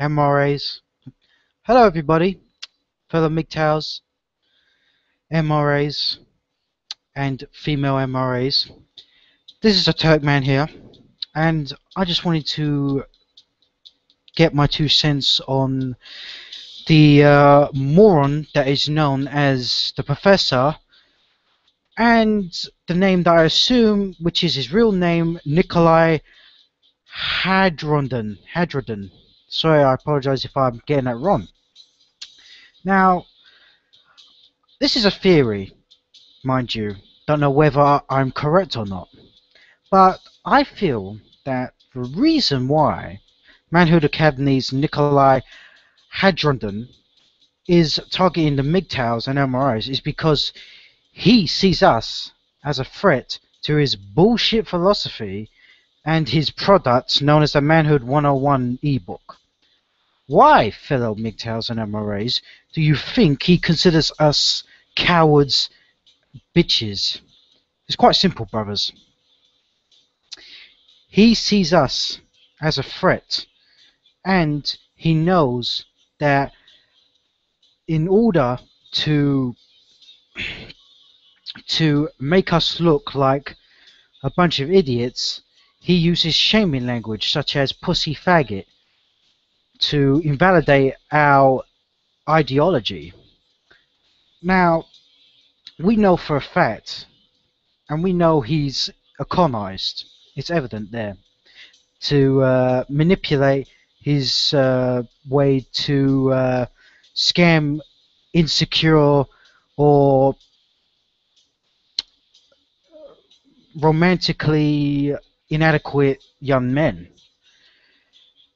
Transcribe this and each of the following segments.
MRAs. Hello everybody, fellow MGTOWs, MRAs, and female MRAs. This is a Turkman here, and I just wanted to get my 2 cents on the moron that is known as the Professor, and the name that I assume, which is his real name, Nikolai Hajrondan. Sorry, I apologize if I'm getting that wrong. Now, this is a theory, mind you. Don't know whether I'm correct or not. But I feel that the reason why Manhood Academy's Nikolai Hajrondan is targeting the MGTOWs and MRIs is because he sees us as a threat to his bullshit philosophy and his product known as the Manhood 101 ebook. Why, fellow MGTOWs and MRAs, do you think he considers us cowards, bitches? It's quite simple, brothers. He sees us as a threat, and he knows that in order to make us look like a bunch of idiots, he uses shaming language such as pussy faggot to invalidate our ideology. Now, we know for a fact, and we know he's economized, it's evident there, to manipulate his way to scam insecure or romantically inadequate young men.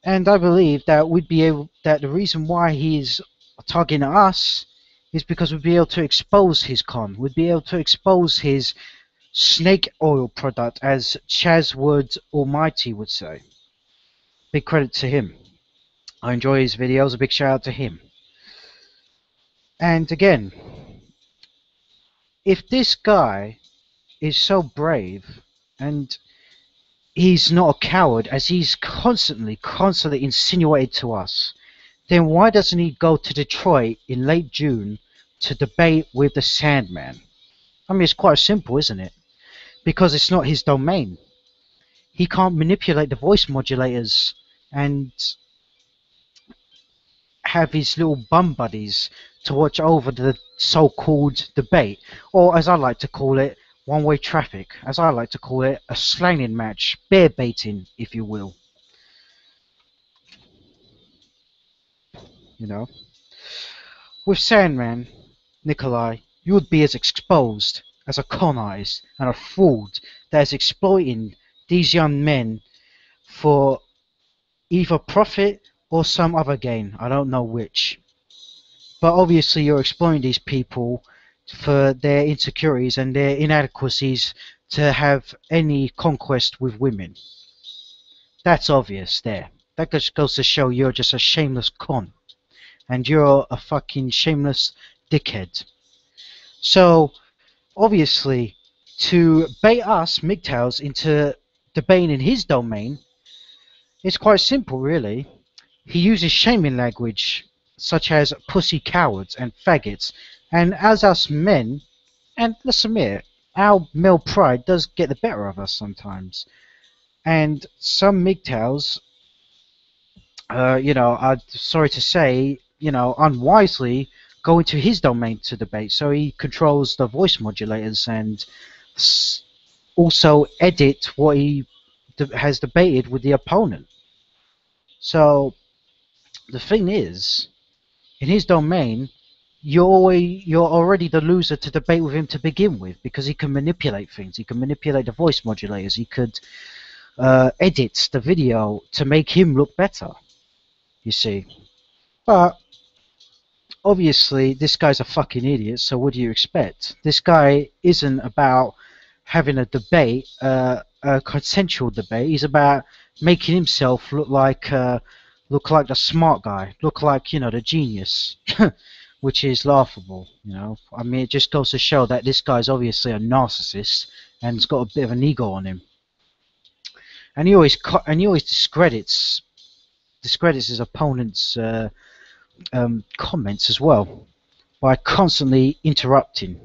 And I believe that the reason why he's targeting us is because we'd be able to expose his con. We'd be able to expose his snake oil product, as Chazwood Almighty would say. Big credit to him. I enjoy his videos. A big shout out to him. And again, if this guy is so brave and he's not a coward, as he's constantly insinuated to us, then why doesn't he go to Detroit in late June to debate with the Sandman? I mean, it's quite simple, isn't it? Because it's not his domain. He can't manipulate the voice modulators and have his little bum buddies to watch over the so-called debate, or as I like to call it, one-way traffic, as I like to call it, a slanging match, bear baiting, if you will. You know, with Sandman, Nikolai, you would be as exposed as a con-eyes and a fraud that is exploiting these young men for either profit or some other gain. I don't know which. But obviously you're exploiting these people for their insecurities and their inadequacies to have any conquest with women. That's obvious there. That just goes to show you're just a shameless con. And you're a fucking shameless dickhead. So, obviously, to bait us, MGTOWs, into debating in his domain, it's quite simple, really. He uses shaming language, such as pussy cowards and faggots, and as us men, and let's admit it, our male pride does get the better of us sometimes. And some MGTOWs, I'm sorry to say, unwisely go into his domain to debate. So he controls the voice modulators and also edit what he has debated with the opponent. So the thing is, in his domain, you're already the loser to debate with him to begin with, because he can manipulate things. He can manipulate the voice modulators. He could edit the video to make him look better, you see. But obviously this guy's a fucking idiot, so what do you expect? This guy isn't about having a debate, a consensual debate. He's about making himself look like the smart guy, look like, the genius, which is laughable, I mean, it just goes to show that this guy's obviously a narcissist and has got a bit of an ego on him. And he always discredits discredits his opponent's comments as well by constantly interrupting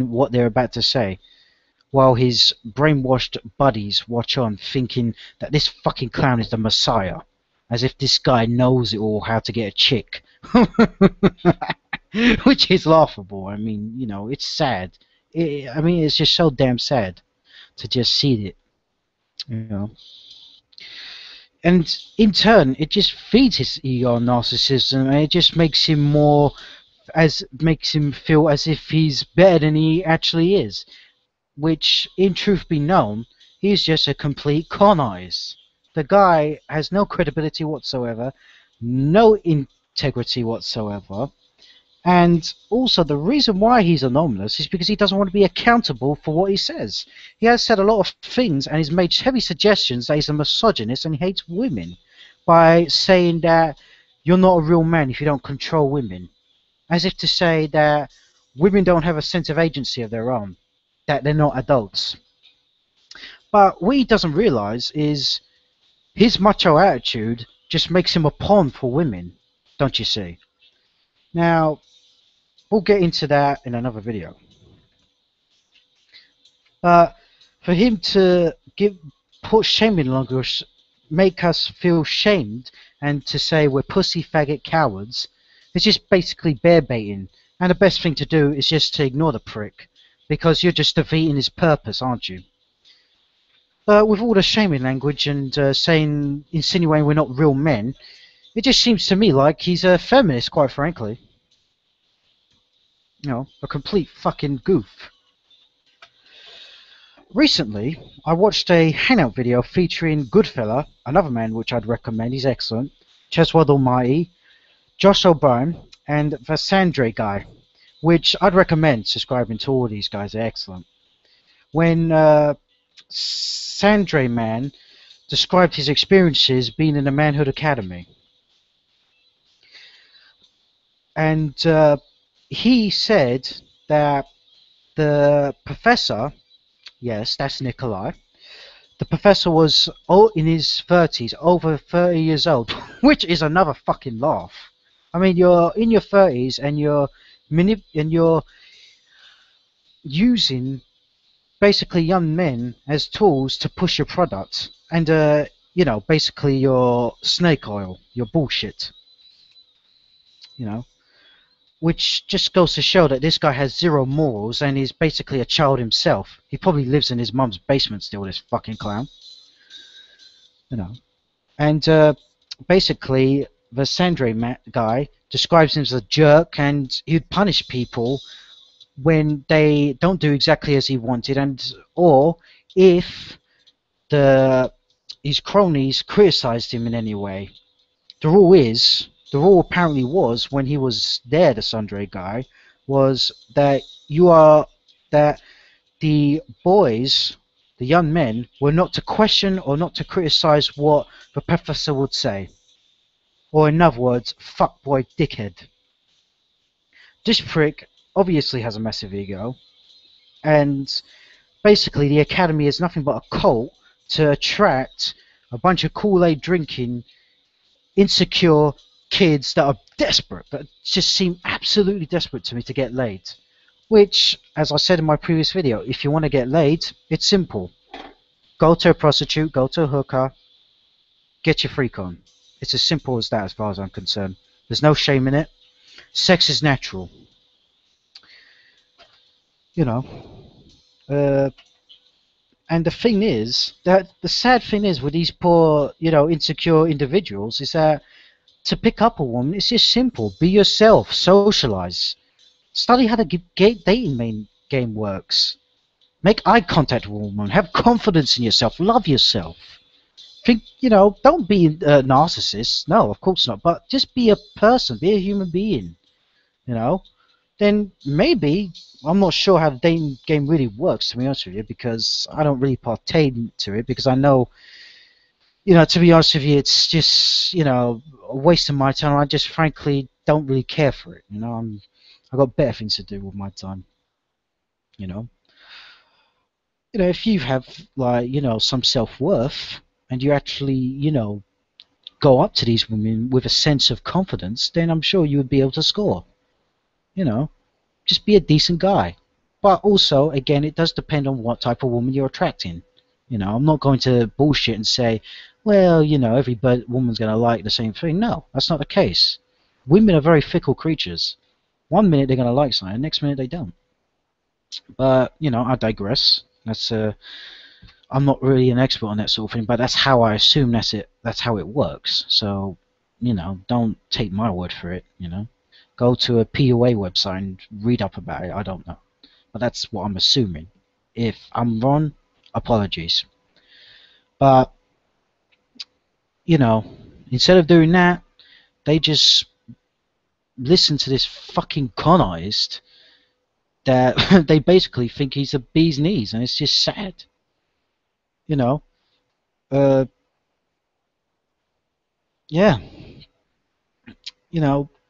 what they're about to say, while his brainwashed buddies watch on, thinking that this fucking clown is the Messiah, as if this guy knows it all how to get a chick. Which is laughable. I mean, it's sad. I mean, it's just so damn sad to just see it, you know. And in turn, it just feeds his ego and narcissism, and it just makes him feel as if he's better than he actually is. Which, in truth be known, he's just a complete con artist. The guy has no credibility whatsoever, no integrity whatsoever, and also the reason why he's anonymous is because he doesn't want to be accountable for what he says. He has said a lot of things and he's made heavy suggestions that he's a misogynist and he hates women by saying that you're not a real man if you don't control women. As if to say that women don't have a sense of agency of their own, that they're not adults. But what he doesn't realize is his macho attitude just makes him a pawn for women, don't you see? Now, we'll get into that in another video. But for him to put shaming language, make us feel shamed, and to say we're pussy, faggot, cowards, it's just basically bear baiting. And the best thing to do is just to ignore the prick, because you're just defeating his purpose, aren't you? With all the shaming language and insinuating we're not real men, it just seems to me like he's a feminist, quite frankly. A complete fucking goof. Recently, I watched a hangout video featuring Goodfella, another man which I'd recommend, he's excellent, Cheswold Almighty, Josh O'Byrne, and the Sandre guy, which I'd recommend subscribing to. All these guys are excellent. When Sandre man described his experiences being in the Manhood Academy, and he said that the professor, yes, that's Nikolai, the professor was in his 30s, over 30 years old, which is another fucking laugh. I mean, you're in your 30s and you're using basically young men as tools to push your product, and basically your snake oil, your bullshit, which just goes to show that this guy has zero morals and is basically a child himself. He probably lives in his mum's basement still, this fucking clown. And basically the Sandre guy describes him as a jerk, and he'd punish people when they don't do exactly as he wanted, or if his cronies criticized him in any way. The rule apparently was, when he was there, the Sandre guy, was that the boys, the young men, were not to question or not to criticize what the professor would say. Or in other words, fuckboy dickhead. This prick obviously has a massive ego, and basically the academy is nothing but a cult to attract a bunch of Kool-Aid drinking, insecure kids that are desperate, that just seem absolutely desperate to me to get laid. Which, as I said in my previous video, if you want to get laid, it's simple. Go to a prostitute, go to a hooker, get your freak on. It's as simple as that as far as I'm concerned. There's no shame in it. Sex is natural. And the thing is, that the sad thing is with these poor, insecure individuals, is that to pick up a woman, it's just simple. Be yourself. Socialize. Study how the dating game works. Make eye contact with a woman. Have confidence in yourself. Love yourself. Think, don't be a narcissist. No, of course not. But just be a person. Be a human being. Then maybe, I'm not sure how the dating game really works, to be honest with you, because I don't really partake into it, because I know, to be honest with you, it's just, a waste of my time. I just frankly don't really care for it. I've got better things to do with my time. If you have, like, some self-worth, and you actually, go up to these women with a sense of confidence, then I'm sure you would be able to score. You know, just be a decent guy. But also, again, it does depend on what type of woman you're attracting. I'm not going to bullshit and say, well, every woman's going to like the same thing. No, that's not the case. Women are very fickle creatures. One minute they're going to like something, next minute they don't. But, I digress. I'm not really an expert on that sort of thing, but that's how I assume that's how it works. So, don't take my word for it, Go to a POA website and read up about it. I don't know. But that's what I'm assuming. If I'm wrong, apologies. But, instead of doing that, they just listen to this fucking con artist that they basically think he's a bee's knees, and it's just sad. Uh, yeah,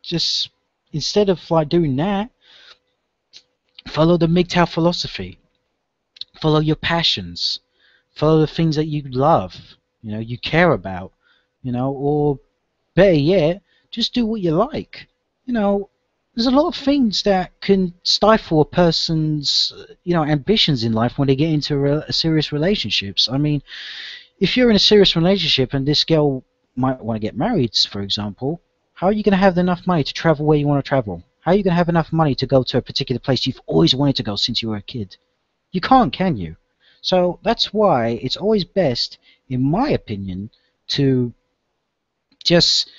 just instead of like doing that, follow the MGTOW philosophy. Follow your passions. Follow the things that you love. You care about. Or better yet, just do what you like. There's a lot of things that can stifle a person's, ambitions in life when they get into serious relationships. I mean, if you're in a serious relationship and this girl might want to get married, for example, how are you going to have enough money to travel where you want to travel? How are you going to have enough money to go to a particular place you've always wanted to go since you were a kid? You can't, can you? So that's why it's always best, in my opinion, to just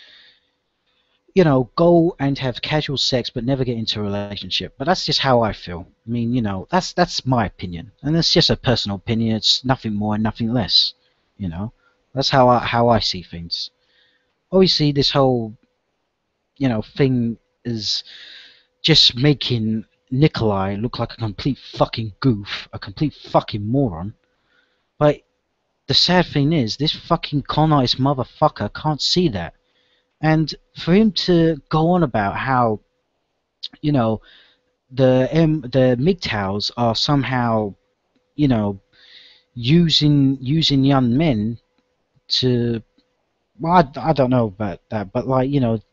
go and have casual sex but never get into a relationship. But that's just how I feel. I mean, that's my opinion. And it's just a personal opinion. It's nothing more and nothing less. That's how I see things. Obviously, this whole, thing is just making Nikolai look like a complete fucking goof, a complete fucking moron. But the sad thing is, this fucking con artist motherfucker can't see that. And for him to go on about how, the MGTOWs are somehow, using young men to, well, I don't know about that, but like,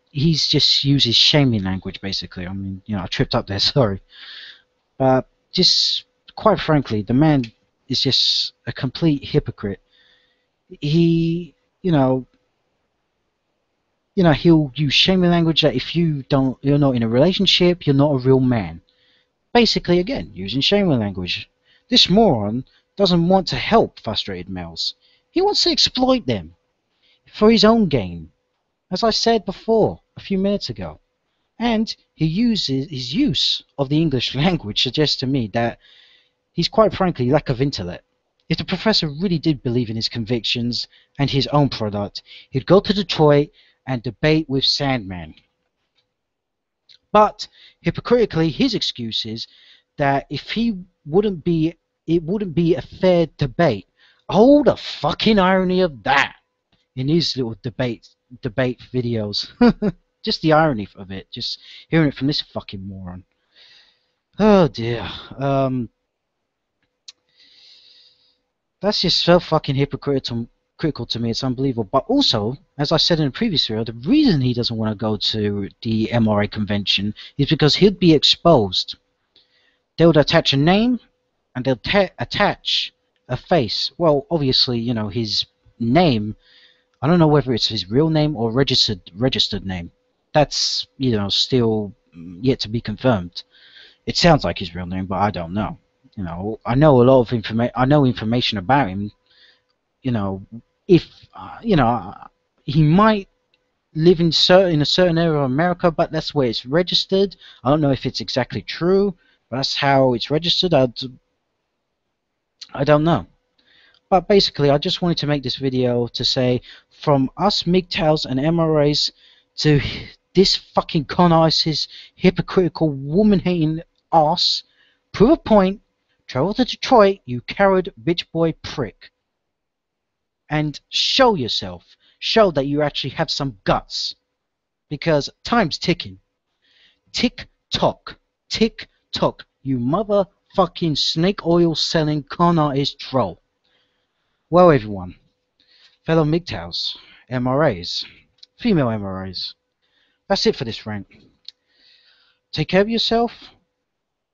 he's just uses shaming language basically. I mean, I tripped up there, sorry. But just quite frankly, the man is just a complete hypocrite. He, he'll use shaming language that if you're not in a relationship, you're not a real man. Basically, again, using shaming language. This moron doesn't want to help frustrated males. He wants to exploit them for his own gain, as I said before a few minutes ago. And his use of the English language suggests to me that he's quite frankly lack of intellect. If the professor really did believe in his convictions and his own product, he'd go to Detroit and debate with Sandman. But hypocritically, his excuse is that if he wouldn't be, it wouldn't be a fair debate. Oh, the fucking irony of that! In his little debate videos, just the irony of it, just hearing it from this fucking moron. Oh dear. That's just so fucking hypocritical to me. It's unbelievable. But also, as I said in the previous video, the reason he doesn't want to go to the MRA convention is because he'd be exposed. They would attach a name, and they'll attach a face. Well, obviously, his name. I don't know whether it's his real name or registered name. That's still yet to be confirmed. It sounds like his real name, but I don't know. I know a lot of information. I know information about him. If he might live in a certain area of America, but that's where it's registered. I don't know if it's exactly true, but that's how it's registered. I don't know. But basically, I just wanted to make this video to say, from us MGTOWs and MRAs to this fucking con artist, hypocritical woman-hating ass, prove a point. Travel to Detroit, you coward bitch boy prick. And show yourself. Show that you actually have some guts. Because time's ticking. Tick tock. Tick tock. You motherfucking snake oil selling con artist troll. Well, everyone, fellow MGTOWs, MRAs, female MRAs. That's it for this rant. Take care of yourself.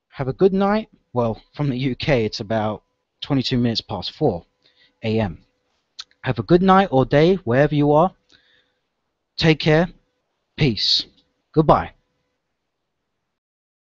Have a good night. Well, from the UK, it's about 22 minutes past 4 a.m. Have a good night or day, wherever you are. Take care. Peace. Goodbye.